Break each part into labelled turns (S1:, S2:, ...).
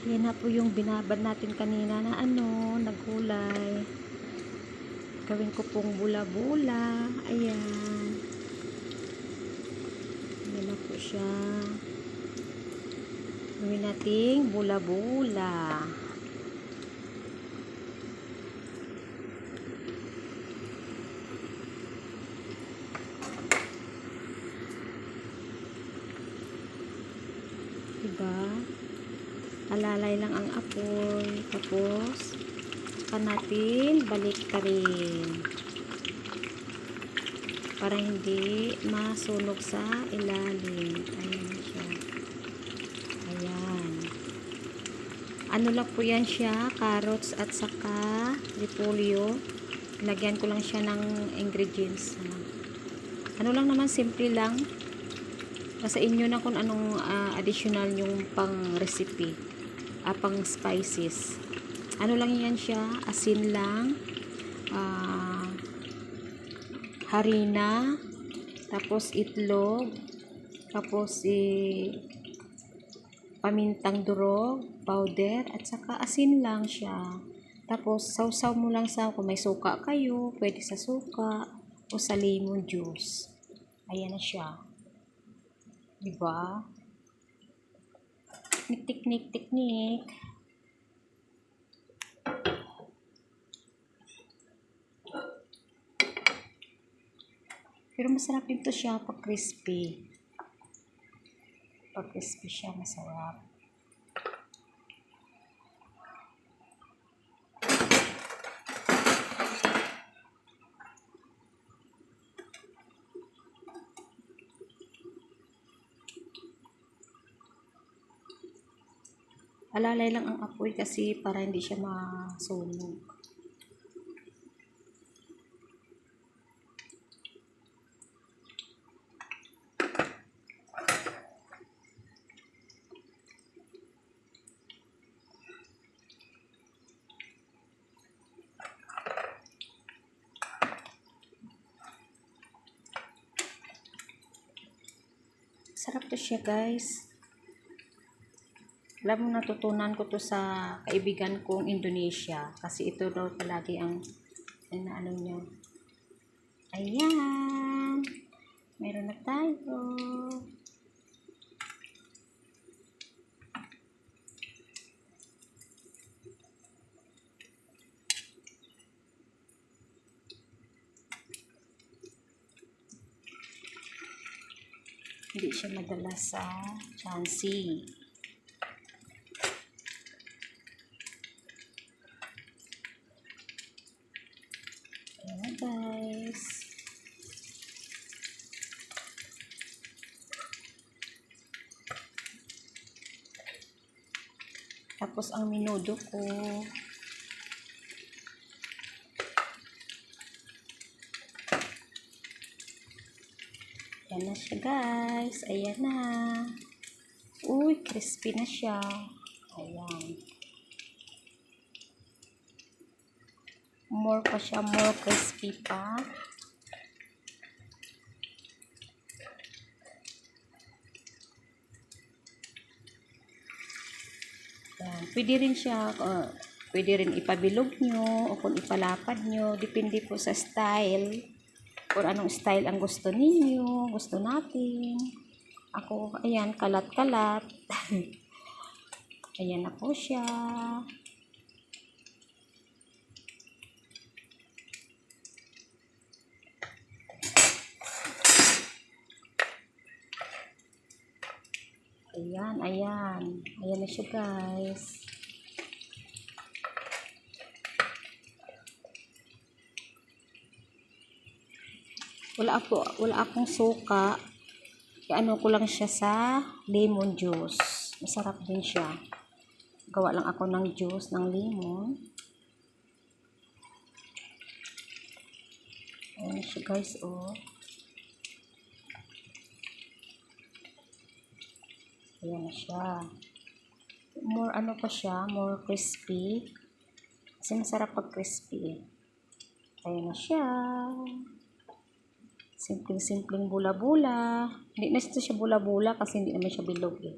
S1: Yan na po yung binabad natin kanina na nagulay. Gawin ko pong bula-bula. Ayan. Yan na po siya. Gawin nating bula-bula. Diba? Alalay lang ang apoy. Tapos, saka natin balik ka rin. Para hindi masunog sa ilalim. Ayan siya. Ayan. Ano lang po yan siya, carrots at saka repolyo. Lagyan ko lang siya ng ingredients. Ano lang naman, simple lang. Sa inyo na kung anong additional yung pang recipe, pang spices. Ano lang yan siya, asin lang, harina, tapos itlog, tapos pamintang durog, powder, at saka asin lang siya. Tapos sausaw mo lang sa, kung may suka kayo, pwede sa suka o sa lemon juice. Ayan na siya. Diba? Teknik. Pero masarap din to siya pag crispy. Pag crispy siya, masarap. Alalay lang ang apoy kasi para hindi siya masunog. Sarap to siya, guys. Alam mo, natutunan ko to sa kaibigan kong Indonesia. Kasi ito daw palagi ang ano niya. Ayan. Meron na tayo. Hindi siya madala sa chansi. Ayan, guys. Tapos ang minudo ko. Ayan na siya, guys. Ayan na. Uy, crispy na siya. Ayan. More pa siya, more crispy pa. Ayan. Pwede rin siya, pwede rin ipabilog nyo o kung ipalapad nyo. Depende po sa style. Kung anong style ang gusto ninyo, gusto natin. Ako, ayan, kalat-kalat. Ayan na po siya. Ayan. Ayan na siya, guys. Wala akong suka. Ano ko lang siya sa lemon juice. Masarap din siya. Gawa lang ako ng juice ng lemon. Ayan siya, guys, oh. Ayan na siya. More ano pa siya, more crispy. Kasi masarap pag crispy. Ayan na siya. Simpleng bula-bula. Hindi na siya bula-bula kasi hindi naman siya bilog eh.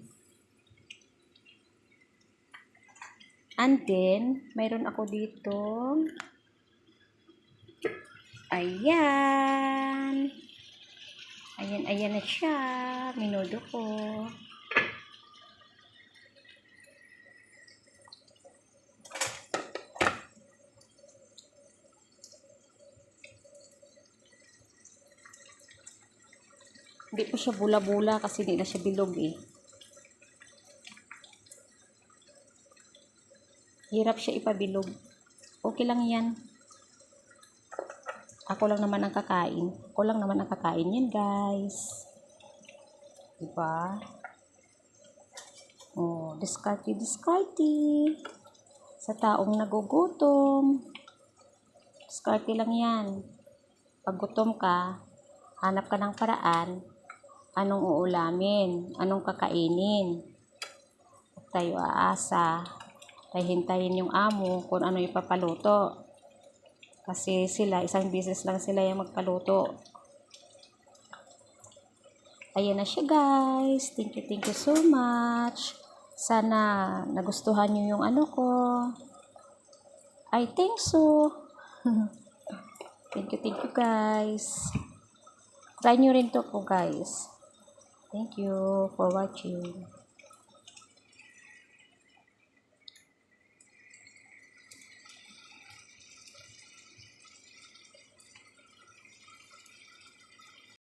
S1: And then, mayroon ako dito. Ayan. Ayan na siya. Minudo ko. Hindi po siya bula-bula kasi hindi na siya bilog eh. Hirap siya ipabilog. Okay lang yan. Ako lang naman ang kakain. Ako lang naman ang kakain yan, guys. Diba? Oh, discarte. Sa taong nagugutom. Discarte lang yan. Pag gutom ka, hanap ka ng paraan. Anong uulamin? Anong kakainin? At tayo aasa. Tayo hintayin yung amo kung ano ipapaluto. Kasi sila, isang business lang sila yung magpaluto. Ayan na siya, guys. Thank you so much. Sana nagustuhan nyo yung ano ko. I think so. Thank you, guys. Try nyo rin to po, guys. Thank you for watching.